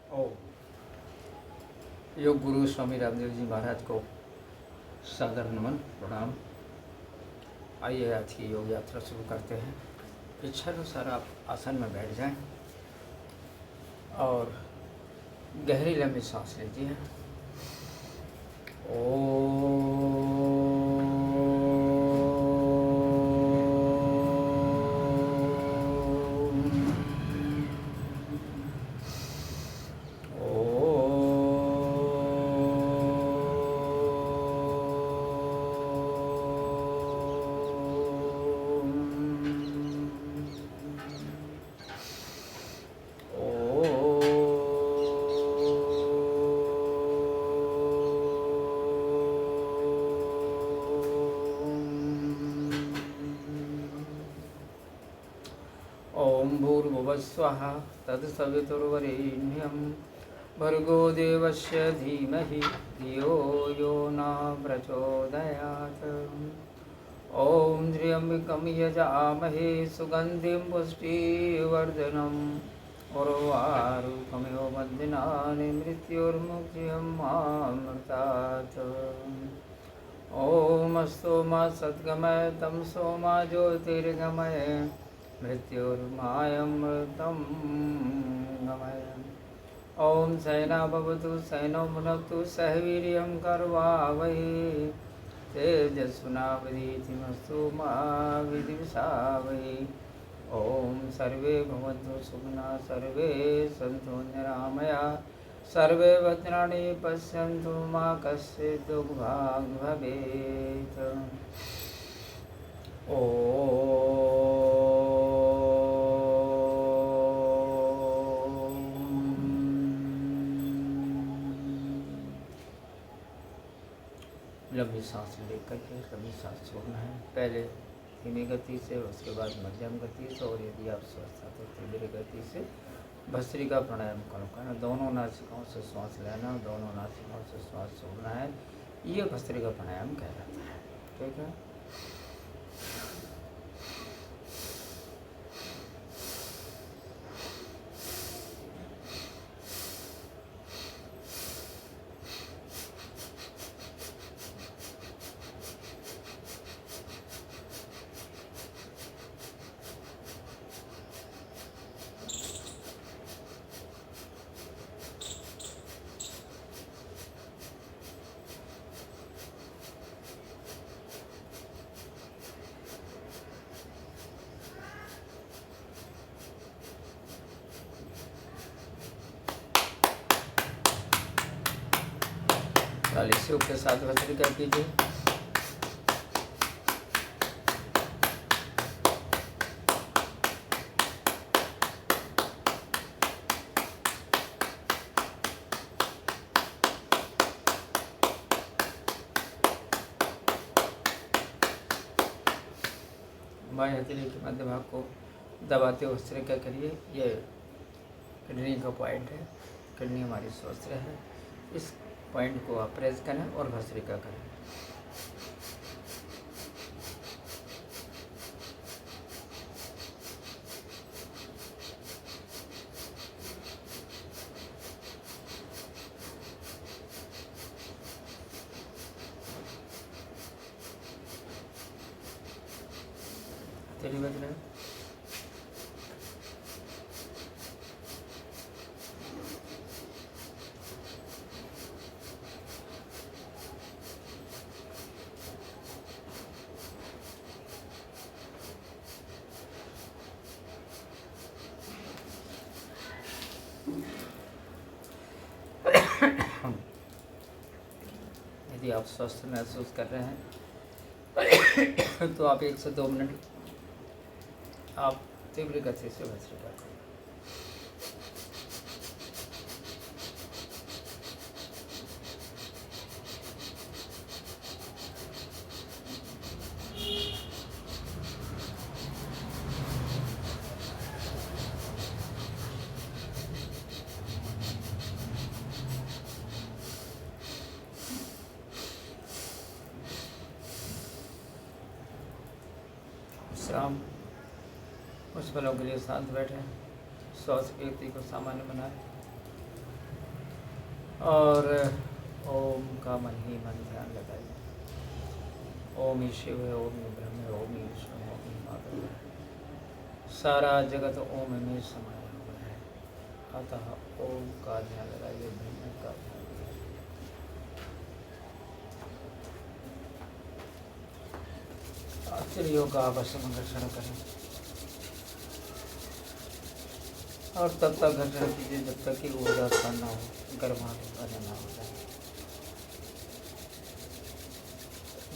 ओ योग गुरु स्वामी रामदेव जी महाराज को सादर नमन प्रणाम। आइए आज की योग यात्रा शुरू करते हैं। इच्छा अनुसार आप आसन में बैठ जाएं और गहरी लंबी सांस लीजिए। ओम भूर्भुवस्वः तत्सवितुर्वरेण्यं भर्गो देवस्य धीमहि धियो यो न प्रचोदयात्। ओम त्र्यंबकं यजामहे सुगन्धिं पुष्टिवर्धनम् उर्वारुकमिव बन्धनानि मृत्युर्मुक्तियमामृतात्। ओम स्तोमा सद्गमय तं सोमा ज्योतिर्गमय मृत्युर्मायमृतं गमय। ओम सैना भवतु सैनो भुनक्तु सह वीर्यं करवावहै तेजस्विनावधीतमस्तु मा विद्विषावहै। ओम सर्वे भवन्तु सुखिनः सर्वे सन्तु निरामयाः सर्वे भद्राणि पश्यन्तु मा कश्चित् दुःखभाग् भवेत्। लंबी सांस लेकर के लंबी सांस छोड़ना है। पहले धीमी गति से, उसके बाद मध्यम गति से, और यदि आप स्वस्थ हैं तो तीव्र गति से भस्त्रिका प्राणायाम करना। दोनों नासिकाओं से श्वास लेना, दोनों नासिकाओं से श्वास छोड़ना है। ये भस्त्रिका प्राणायाम कहलाता है। ठीक है। तालियों के साथ भस्त्रिका कीजिए। बाएं हथेली के मध्य भाग को दबाते हुए भस्त्रिका करिए। ये किडनी का पॉइंट है। किडनी हमारी स्वस्थ है। इस पॉइंट को आप प्रेस करें और भस्त्रिका करें। हथेली बज रहे हैं। यदि आप स्वस्थ महसूस कर रहे हैं तो आप 1 से 2 मिनट आप तीव्र गति से भस्त्रिका करें। विश्राम। कुछ पलों के लिए शांत बैठें। श्वास की गति को सामान्य बनाएं। और ओम का मन ही मन ध्यान लगाइए। ओम ही शिव है, ओम ही ब्रह्म है, ओम ही विष्णु है, ओम ही माधव है। सारा जगत ओम में समाया हुआ है। अतः ओम का ध्यान लगाइए, ब्रह्म का ध्यान लगाइए। आश्चर्यों का अवश्य घर्षण करें और तब तक घर्षण कीजिए जब तक कि ऊर्जा उत्पन्न ना हो, गर्माहट उत्पन्न ना हो जाए।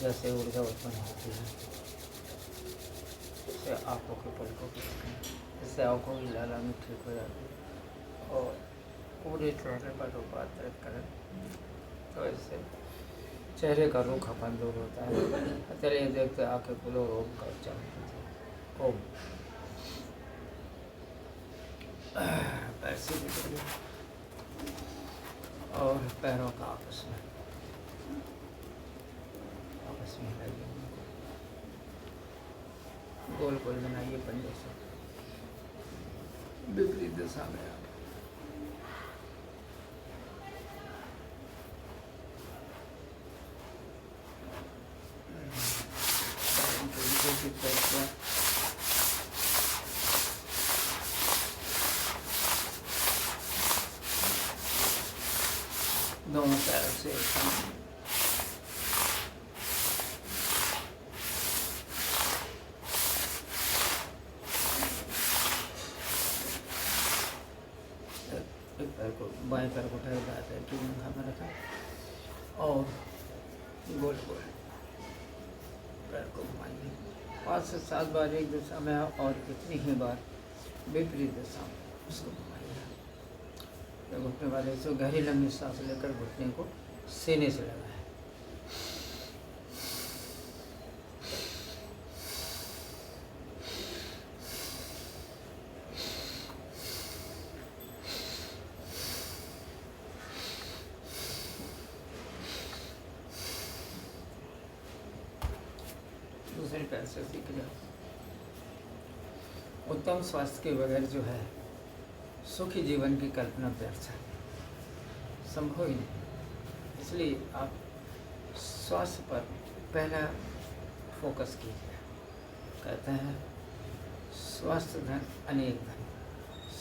जैसे ऊर्जा उत्पन्न होती है इससे आँखों के पलकों को रखें, इससे आँखों की लालानी ठीक हो जाती है और पूरे चेहरे पर रूपांतरित करें तो इससे चेहरे का रूखापन दूर होता है। चलिए देखते आँखें खुलो, ओम का उच्चारण कीजिए। ओम। पैर सीधे करिए और पैरों का आपस में हिलाइए, गोल गोल बनाइए पंजे से, विपरीत दिशा में आप। दोनों पैरों से एक पैर को, बाएं पैर को उठाए, दाएं पैर की मूंछा में रखें और गोल गोल पैर को घुमाइए 5 से 7 बार एक दिशा में और कितनी ही बार विपरीत दिशा में उसको घुमाइए। घुटने वाले से गहरी लंबी सांस लेकर घुटने को सीने से लगाएं। दूसरे पैर से सीख जाओ। उत्तम स्वास्थ्य के बगैर जो है सुखी जीवन की कल्पना व्यर्थ है, संभव ही नहीं। इसलिए आप स्वास्थ्य पर पहला फोकस कीजिए। कहते हैं स्वास्थ्य धन अनेक धन,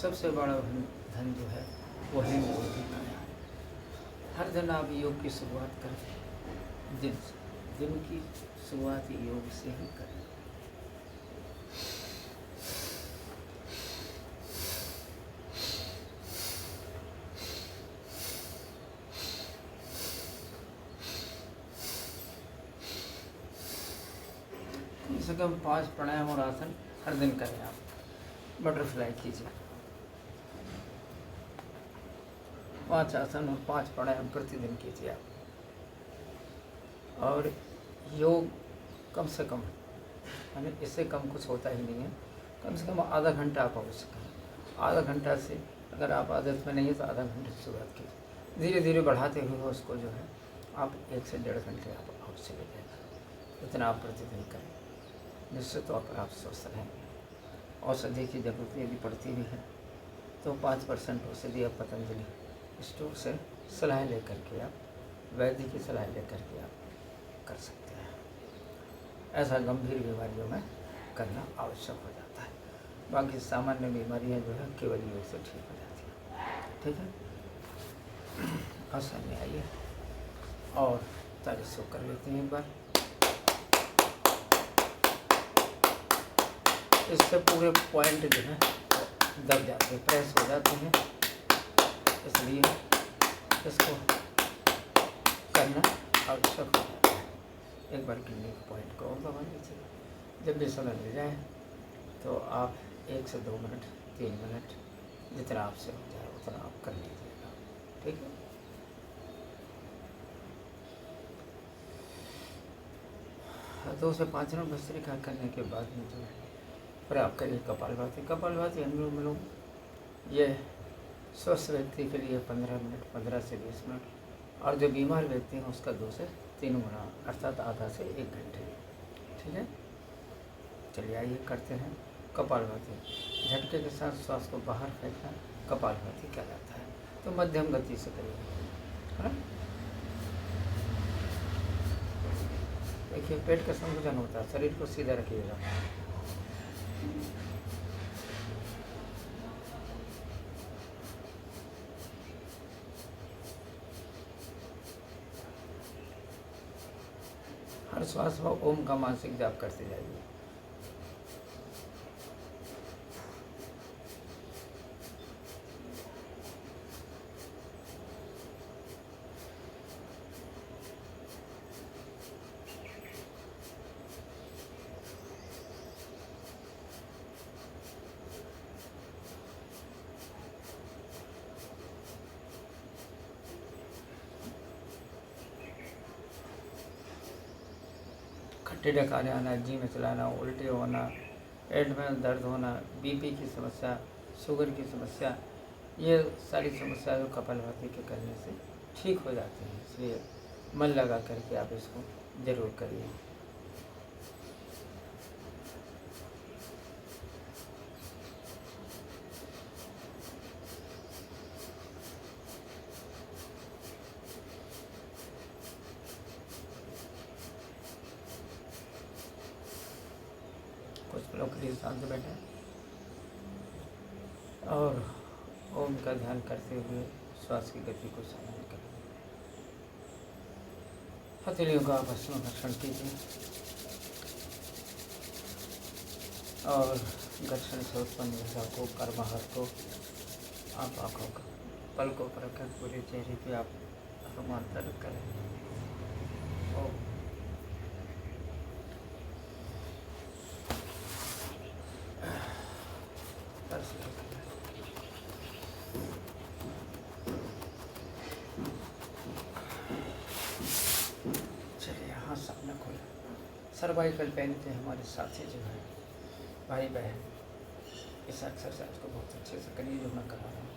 सबसे बड़ा धन जो है वो है निरोगी काया। हर दिन आप योग की शुरुआत करें, दिन की शुरुआत योग से ही करें। कम से कम 5 प्राणायाम और आसन हर दिन करें। आप बटरफ्लाई कीजिए, 5 आसन और 5 प्राणायाम प्रतिदिन कीजिए आप। और योग कम से कम, यानी इससे कम कुछ होता ही नहीं है, कम से कम आधा घंटा आप अवश्य करें। आधा घंटा से अगर आप आदत में नहीं है तो आधा घंटे से शुरुआत कीजिए, धीरे धीरे बढ़ाते हुए उसको जो है आप 1 से 1.5 घंटे आप अवश्य ले जाएगा। इतना आप प्रतिदिन करें, निश्चित तौर पर आप स्वस्थ रहेंगे। औषधि की जरूरत यदि पड़ती भी है तो 5% औषधि आप पतंजलि स्टोर से सलाह लेकर के, आप वैद्य की सलाह लेकर के आप कर सकते हैं। ऐसा गंभीर बीमारियों में करना आवश्यक हो जाता है। बाकी सामान्य बीमारियां जो है केवल योग से ठीक हो जाती हैं। ठीक है, आसन में आइए और तारीफ कर लेते हैं एक बार। इससे पूरे पॉइंट जो है दब जाते हैं, प्रेस हो जाते हैं, इसलिए इसको करना आवश्यक हो जाता है। एक बार किडनी के पॉइंट को और दबा लीजिए। जब भी समय मिल जाए तो आप 1 से 2 मिनट, 3 मिनट, जितना आपसे हो जाए उतना आप कर लीजिएगा। ठीक है, दो से 5 मिनट भस्त्रिका करने के बाद में जो है फिर आप करिए कपालभाति। कपालभाति अनुलोम विलोम, ये स्वस्थ व्यक्ति के लिए 15 मिनट, 15 से 20 मिनट, और जो बीमार व्यक्ति हैं उसका 2 से 3 गुना, अर्थात आधा से 1 घंटे। ठीक है, चलिए आइए करते हैं कपालभाति। झटके के साथ श्वास को बाहर फेंकना कपालभाति कहलाता है। तो मध्यम गति से करिए, है ना। देखिए पेट का संकुचन होता है, शरीर को सीधा रखिएगा। हर श्वास में ओम का मानसिक जाप करते जाइए। खट्टे डकारे आना, जी में चलाना, उल्टे होना, पेट में दर्द होना, बीपी की समस्या, शुगर की समस्या, ये सारी समस्या जो कपालभाति के करने से ठीक हो जाती हैं। इसलिए मन लगा करके आप इसको ज़रूर करिए। कुछ पलों के लिए शांत बैठे और ओम का ध्यान करते हुए श्वास की गति को सामान्य करें। हथेलियों का आपस में घर्षण कीजिए और घर्षण से उत्पन्न ऊर्जा को, कर्महर को आप आँखों का पलकों पर रखकर पूरे चेहरे पे आप रूपांतरित करें। ओम चलिए हाथ सामने खोले। सर्वाइकल पेन के हमारे साथी जो है भाई बहन, इस एक्सरसाइज को बहुत अच्छे से करिए जो मैं करा रहा हूँ।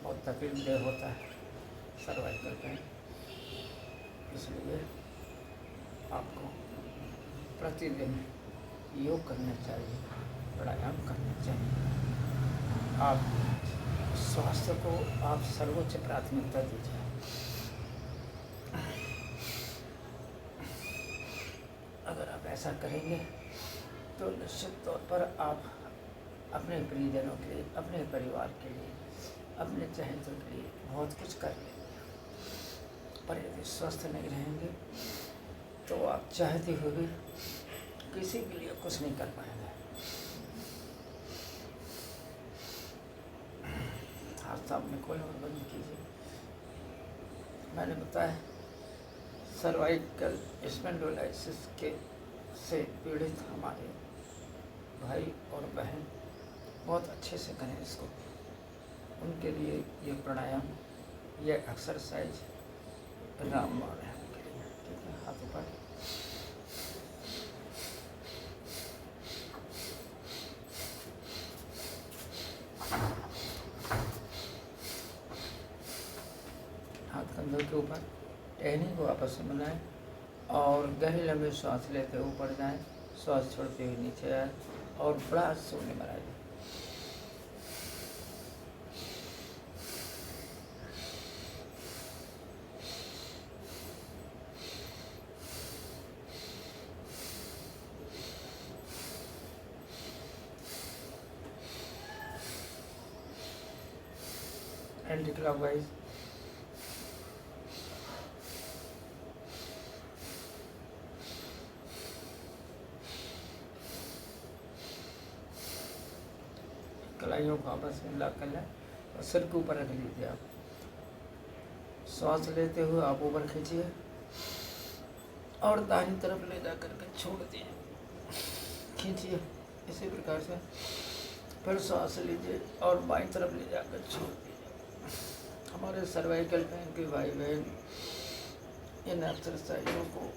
बहुत तकलीफ देह होता है सर्वाइकल पेन, इसलिए आपको प्रतिदिन योग करना चाहिए, प्राणायाम करना चाहिए। आप स्वास्थ्य को आप सर्वोच्च प्राथमिकता दीजिए। अगर आप ऐसा करेंगे तो निश्चित तौर पर आप अपने प्रियजनों के लिए, अपने परिवार के लिए, अपने चहेतों के लिए बहुत कुछ कर लेंगे। पर यदि स्वस्थ नहीं रहेंगे तो आप चाहते हुए भी किसी के लिए कुछ नहीं कर पाएंगे। हाथ सामने खोलें और बंद कीजिए। मैंने बताया सर्वाइकल स्पॉन्डिलोसिस के से पीड़ित हमारे भाई और बहन बहुत अच्छे से करें इसको। उनके लिए ये प्राणायाम, ये एक्सरसाइज रामबाण है उनके लिए। ठीक है, हाथ ऊपर। हाथ कंधों के ऊपर, टहनी को आपस में मिलाएं और गहरी लंबी सांस लेते ऊपर जाएं, श्वास छोड़ते हुए नीचे आए और बड़ा सोने में आइए। Anti clockwise. कलाइयों को आपस में मिला कर लें और सिर के ऊपर रख लीजिए। आप सांस लेते हुए आप ऊपर खींचिए और दाहिनी तरफ ले जा करके छोड़ दिए, खींचिए इसी प्रकार से। फिर सांस लीजिए और बाईं तरफ ले जाकर छोड़ दीजिए। हमारे सर्वाइकल पेन के भाई बहन इन एक्सरसाइजों को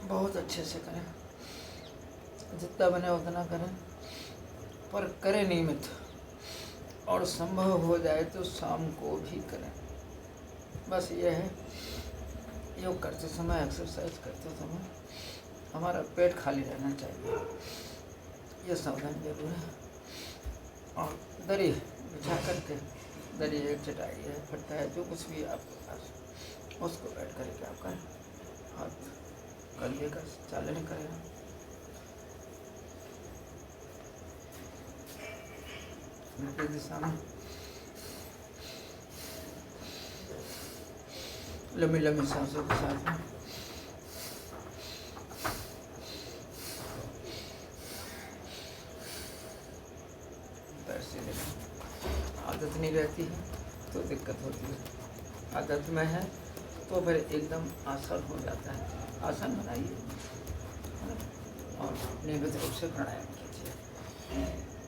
बहुत अच्छे से करें, जितना बने उतना करें, पर करें नियमित और संभव हो जाए तो शाम को भी करें। बस ये है, योग करते समय, एक्सरसाइज करते समय हमारा पेट खाली रहना चाहिए, ये सावधान जरूर है। और दरी बिछा करके दरी है, चटाई है, फट्टा है, जो कुछ भी आपके पास उसको बैठ करके आप करें, हाथ कंधे का चालन करें। उल्टी दिशा में लंबी लंबी सांसों के साथ में पैर सीधे लें। आदत नहीं रहती है तो दिक्कत होती है, आदत में है तो फिर एकदम आसान हो जाता है। आसान बनाइए और नियमित रूप से प्राणायाम कीजिए।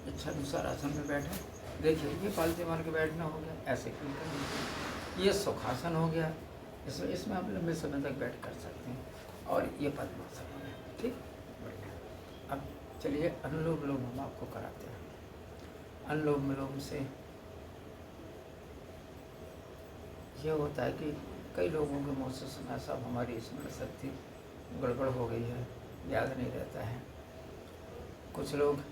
इच्छा अनुसार आसन में बैठे। देखिए ये पालती मार के बैठना हो गया, ऐसे क्यों करें। ये सुखासन हो गया, इसमें आप लंबे समय तक बैठ कर सकते हैं। और ये पद्मासन हो गया, ठीक बढ़िया। अब चलिए अनुलोम विलोम हम आपको कराते हैं। अनुलोम विलोम से ये होता है कि कई लोगों के मुँह से सुना, साहब हमारी स्मरण शक्ति गड़बड़ हो गई है, याद नहीं रहता है। कुछ लोग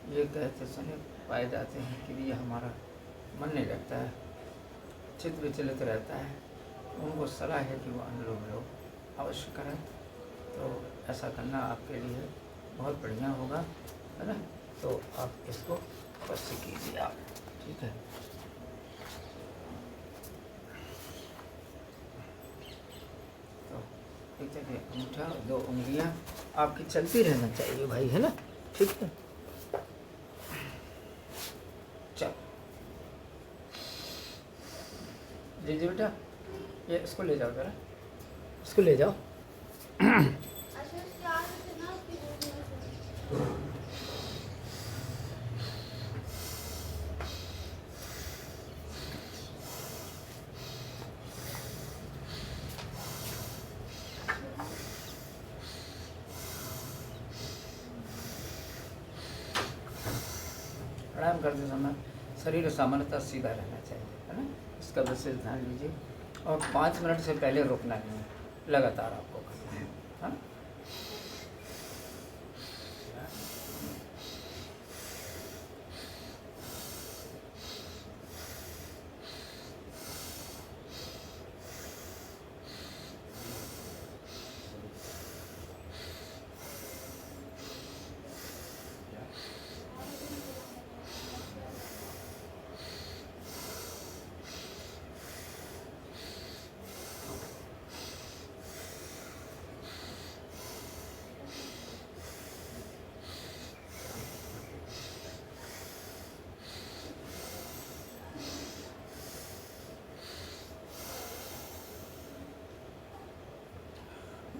ये कहते सुने पाए जाते हैं कि ये हमारा मन नहीं लगता है, चित्त विचलित रहता है। उनको सलाह है कि वो अनुलोम विलोम अवश्य करें। तो ऐसा करना आपके लिए बहुत बढ़िया होगा, है ना। तो आप इसको अवश्य कीजिए आप, ठीक है। तो एक जगह अंगूठा, 2 उंगलियां आपकी चलती रहना चाहिए भाई, है ना, ठीक है। चलो जी जी बेटा, ये इसको ले जाओ जरा, इसको ले जाओ। प्राणायाम करते समय शरीर सामान्यतः सीधा रहना चाहिए, है ना, इसका विशेष ध्यान लीजिए। और 5 मिनट से पहले रुकना नहीं है, लगातार आपको करना है, हाँ?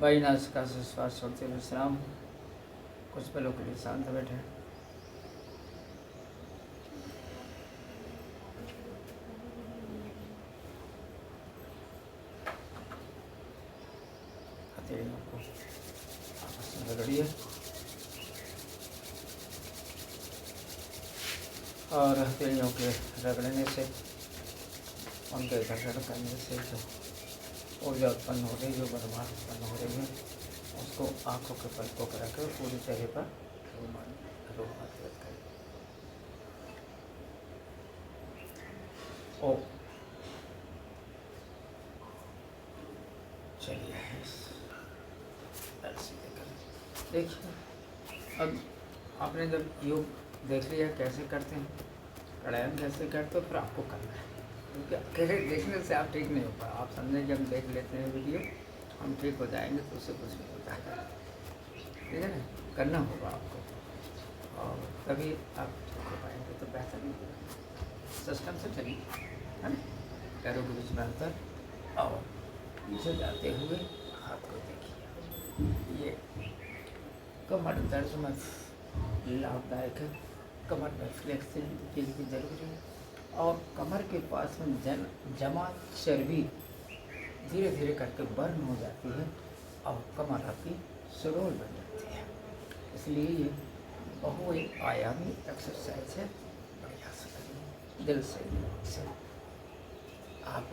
वायु नासिका से श्वास छोड़ते हुए विश्राम। कुछ पलों के लिए शांत बैठे। हथेलियों को आपस में रगड़िए और हथेलियों के रगड़ने से, उनके घर्षण करने से जो ऊर्जा उत्पन्न हो रही, जो बदमाश उत्पन्न हो रही है, उसको आँखों के पलकों पर रखकर पूरी जगह पर रोमांचित करें। ओ चलिए ऐसे देखिए। अब आपने जब योग देख लिया कैसे करते हैं, प्राणायाम कैसे करते हो, फिर आपको करना है। क्योंकि अकेले देखने से आप ठीक नहीं हो पाए। आप समझें कि हम देख लेते हैं वीडियो, हम ठीक हो जाएंगे, तो उससे कुछ नहीं होता है, ठीक है ना। करना होगा आपको और तभी आप ठीक हो पाएंगे, तो बेहतर नहीं होगा। सिस्टम से चलिए, है ना। पैरों के बीच में अंतर और पीछे जाते हुए हाथ को देखिए। ये कमर दर्द में लाभदायक है। कमर में फ्लेक्सिबिलिटी की जरूरी है और कमर के पास में जमा चर्बी धीरे धीरे करके बर्न हो जाती है और कमर आपकी सुडौल बन जाती है। इसलिए ये बहुआयामी एक्सरसाइज है, बढ़िया से करिए, दिल से आप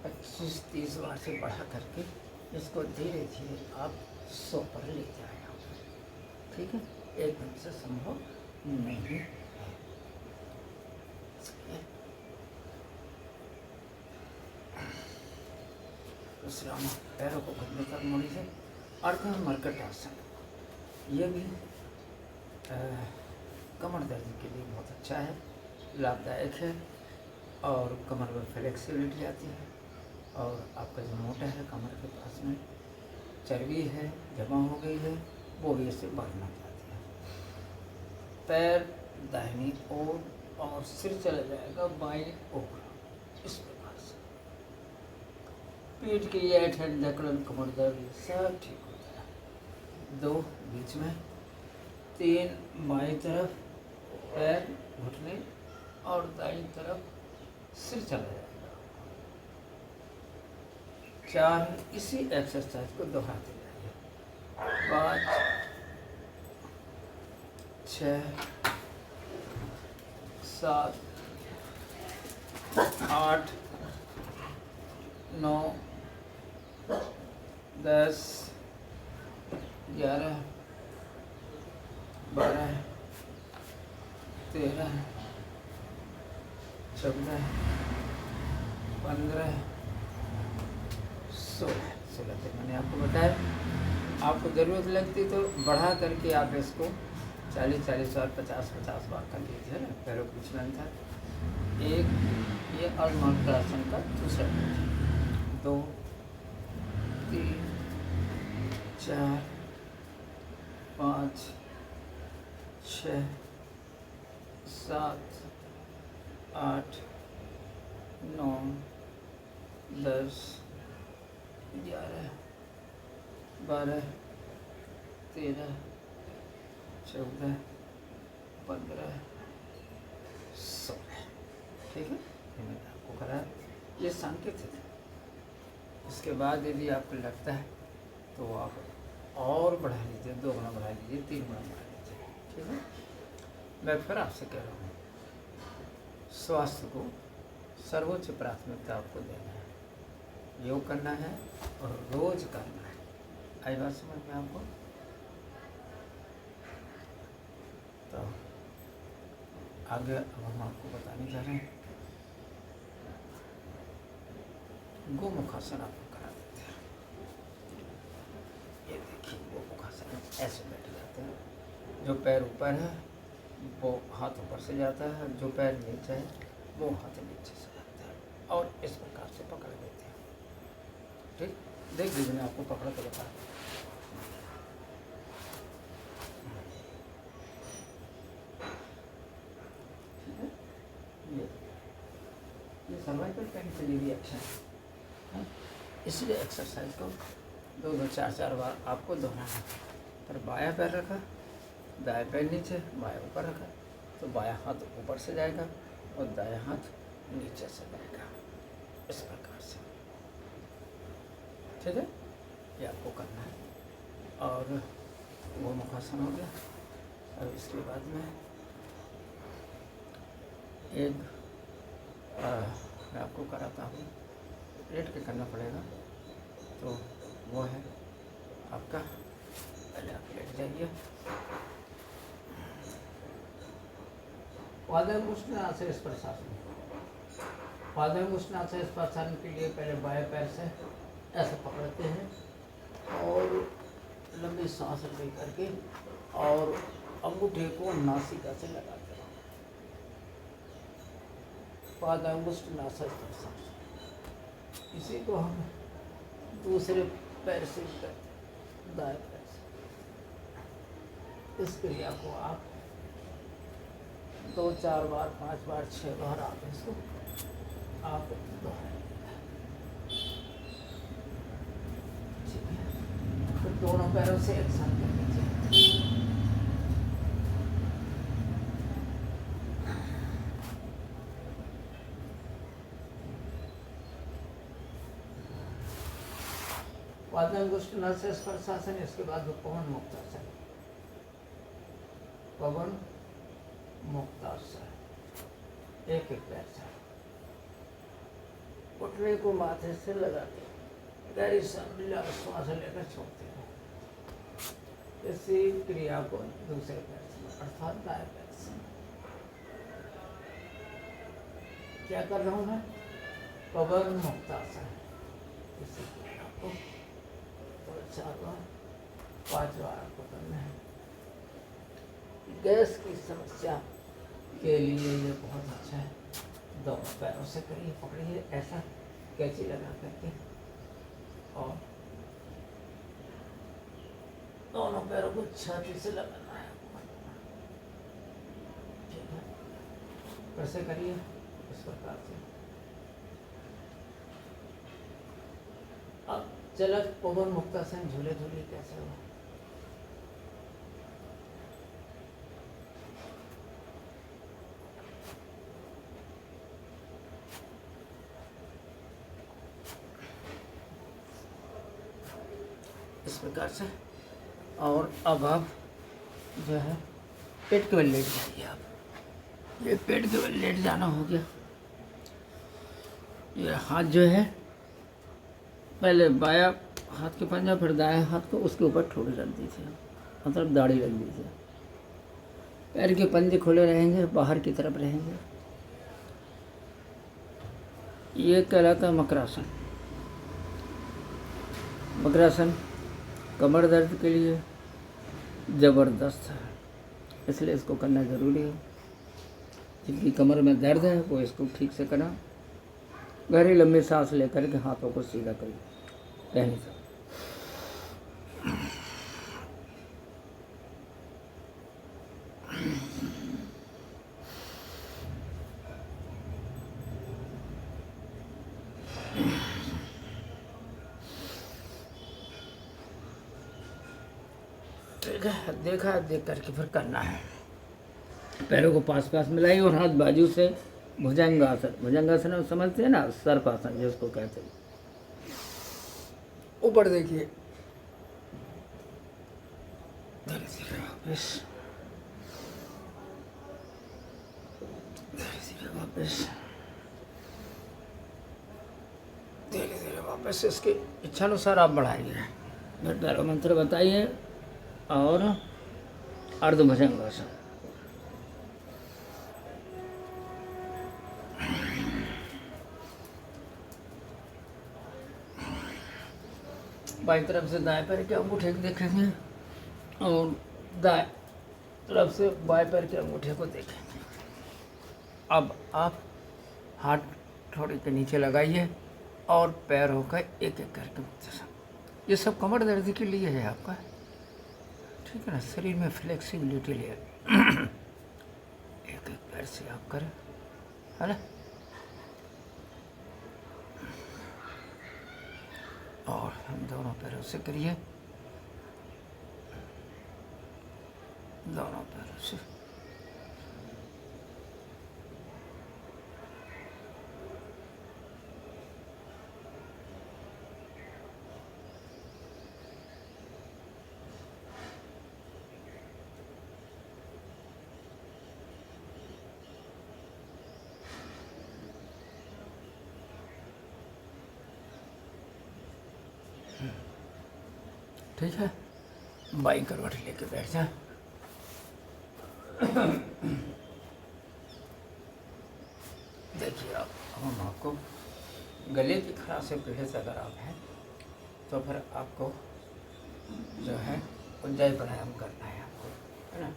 25-30 बार से बढ़ा करके इसको धीरे धीरे आप 100 पर ले जाएं, ठीक है। एकदम से संभव नहीं है। विश्राम, पैरों को घुटने तक मोड़ लीजिए। अर्ध मर्कट आसन, ये भी कमर दर्द के लिए बहुत अच्छा है, लाभदायक है और कमर में फ्लेक्सिबिलिटी आती है। और आपका जो मोटा है कमर के पास में चर्बी है जमा हो गई है, वो भी इससे बढ़ना चाहती है। पैर दाहिनी ओर और सिर चला जाएगा बाईं ओर, इस प्रकार से। पीठ की ऐंठ जकड़न कमर दर्द सब ठीक होता है। 2 बीच में, 3 बाईं तरफ पैर घुटने और दाईं तरफ सिर चला जाएगा। 4 इसी एक्सरसाइज को दोहराते जाइए। 5 6 7 8 9 10 11 12 13 14 15 16 तक मैंने आपको बताया। आपको ज़रूरत लगती तो बढ़ा करके आप इसको 40 बार 50 बार कर लीजिए ना। पैरों को बीच में अंतर। एक ये अर्धमर्कटासन का दूसरा है। 2 3 4 5 6 7 8 9 10 11 12 13 14 15 16। ठीक है, ये मैंने आपको कराया, ये सांकेतिक है। इसके बाद यदि आपको लगता है तो आप और बढ़ा लीजिए, 2 गुना बढ़ा लीजिए, 3 गुना बढ़ा लीजिए। ठीक है, मैं फिर आपसे कह रहा हूँ, स्वास्थ्य को सर्वोच्च प्राथमिकता आपको देना है, योग करना है और रोज करना है। आई बात समझ में आपको? तो आगे अब हम आपको बताने जा रहे हैं, गोमुखासन आपको करा देते हैं। ये देखिए, गोमुखासन ऐसे बैठ जाते हैं। जो पैर ऊपर है वो हाथ ऊपर से जाता है, जो पैर नीचे है वो हाथ नीचे से जाता है और इस प्रकार से पकड़ लेते हैं। ठीक, देख लीजिए, मैं आपको पकड़ के बता। ये सर्वाइकल पेन के लिए भी अच्छा है, इसलिए एक्सरसाइज को 2 4 बार आपको दोहराना है। पर बायां पैर रखा, दाएं पैर नीचे, बायां ऊपर रखा, तो बायां हाथ ऊपर से जाएगा और दायां हाथ नीचे से जाएगा, इस प्रकार से। ठीक है, ये आपको करना है। और गोमुखासन हो गया। और इसके बाद में एक मैं आपको कराता हूँ, लेट के करना पड़ेगा, तो वो है आपका, पहले आप लेट जाइए। पादंगुष्ठासन स्पर्शासन। पादंगुष्ठासन स्पर्शासन के लिए पहले बाएं पैर से ऐसे पकड़ते हैं और लंबी सांस ले करके और अंगूठे को नासिका से लगाते हैं। पादंगुष्ठासन स्पर्शासन। इसी को हम दूसरे पैर से करते, दाएं पैर से। इस क्रिया को आप 2 4 बार 5 बार 6 बार आप इसको आप दोहराइए। ठीक है, तो दोनों पैरों से एक साथ कर लीजिए। पादंगुष्ठासन स्पर्शासन। इसके बाद पवन मुक्तासन। पवन मुक्तासन, एक पैर से घुटने को माथे से लगा के गहरी श्वास लेकर छोड़ते हैं। इसी क्रिया को दूसरे पैर से अर्थात दाएं पैर से क्या कर रहा हूँ मैं? पवन मुक्तासन। इसी क्रिया आपको, तो 4 बार 5 बार आपको करना है। गैस की समस्या के लिए ये बहुत अच्छा है। दोनों पैरों से करिए, पकड़िए ऐसा कैंची लगा करके, और दोनों पैरों को छाती से लगाना है। ठीक है, कैसे करिए इस प्रकार से। अब चलक पवन मुक्तासन झूले झूले कैसे हो। इस प्रकार से। और अब आप जो है पेट के बल लेट जाइए। आप ये पेट के बल लेट जाना हो गया। ये हाथ जो है पहले बाया हाथ के पंजा, फिर दाया हाथ को उसके ऊपर ठोड़ी रख दीजिए, मतलब दाढ़ी रख दीजिए। पैर के पंजे खुले रहेंगे, बाहर की तरफ रहेंगे। ये कहलाता है मकरासन। मकरासन कमर दर्द के लिए ज़बरदस्त है, इसलिए इसको करना ज़रूरी है। जिनकी कमर में दर्द है वो इसको ठीक से करना। गहरी लंबी सांस लेकर के हाथों को सीधा करिए कहीं से। देखा देख करके फिर करना है। पैरों को पास पास मिलाइए और हाथ बाजू से भुजंगासन। भुजंगासन समझते हैं ना, सर्पासन जिसको कहते हैं। ऊपर देखिए, वापस वापस धीरे धीरे वापस। इसकी इच्छानुसार आप बढ़ाइए। पैरों मंत्र बताइए। और अर्धभुजंगासन। बाईं तरफ से दाएं पैर के अंगूठे को देखेंगे और दाएं तरफ से बाएं पैर के अंगूठे को देखेंगे। अब आप हाथ थोड़ी के नीचे लगाइए और पैरों का एक एक करके। ये सब कमर दर्द के लिए है आपका, ठीक है ना। शरीर में फ्लेक्सिबिलिटी ले एक एक पैर से आप करें, है ना। और हम दोनों पैरों से करिए, दोनों पैरों से। ठीक है, बाईं करवट लेके बैठ जा। देखिए आप, हम आपको गले की खराश से पीड़ित अगर आप हैं तो फिर आपको जो है उज्जाई प्राणायाम करना है आपको, है ना।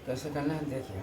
कैसे करना है देखिए।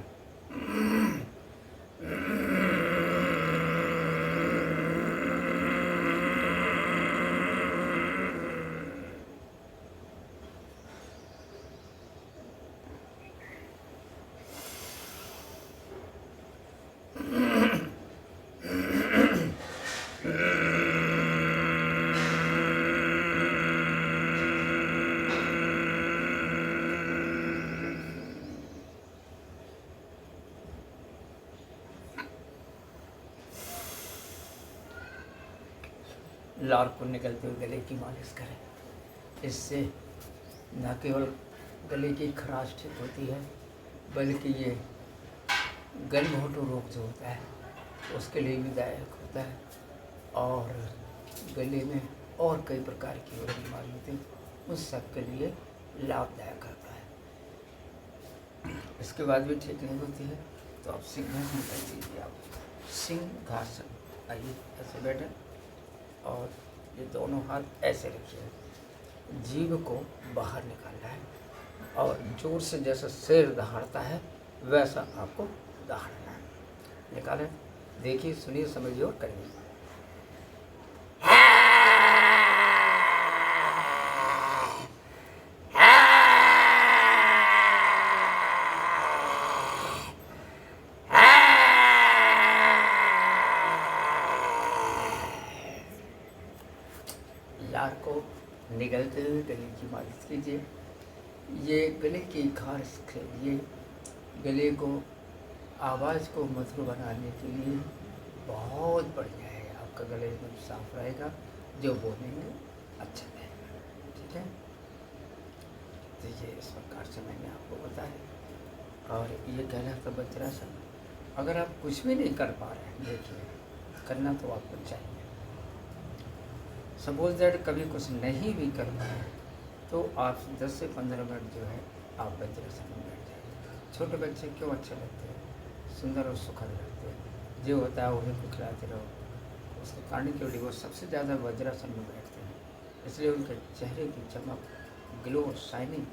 लार को निकलते हुए गले की मालिश करें। इससे न केवल गले की खराश ठीक होती है, बल्कि ये गलघोटू रोग जो होता है उसके लिए भी दायक होता है, और गले में और कई प्रकार की और बीमारी होती है उस सब के लिए लाभदायक होता है। इसके बाद भी ठीक नहीं होती है तो आप सिंहासन कर दीजिए। आप सिंहासन, आइए ऐसे बैठे और ये दोनों हाथ ऐसे रखिए, जीभ को बाहर निकालना है और जोर से जैसा शेर दहाड़ता है वैसा आपको दहाड़ना है। निकालें, देखिए, सुनिए, समझिए और करिए। लार को निगलते हुए गले की मालिश कीजिए। ये गले की खारिश के लिए, गले को, आवाज़ को मधुर बनाने के लिए बहुत बढ़िया है। आपका गला एकदम साफ रहेगा, जो बोलेंगे अच्छा रहेगा। ठीक है, तो ये इस प्रकार से मैंने आपको बताया। और ये कहलाता वज्रासन। अगर आप कुछ भी नहीं कर पा रहे हैं, देखिए, करना तो आपको चाहिए। सपोज दैट कभी कुछ नहीं भी कर पाए तो आप 10 से 15 मिनट जो है आप वज्रासन में बैठ जाइए। छोटे बच्चे क्यों अच्छे लगते हैं, सुंदर और सुखद लगते हैं। जो होता है उन्हें को खिलाते रहो। उसके कारण के लिए वो सबसे ज़्यादा वज्रासन में बैठते हैं, इसलिए उनके चेहरे की चमक, ग्लो, शाइनिंग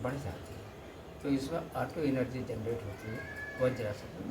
बढ़ जाती है। तो इसमें ऑटो एनर्जी जनरेट होती है वज्रासन में।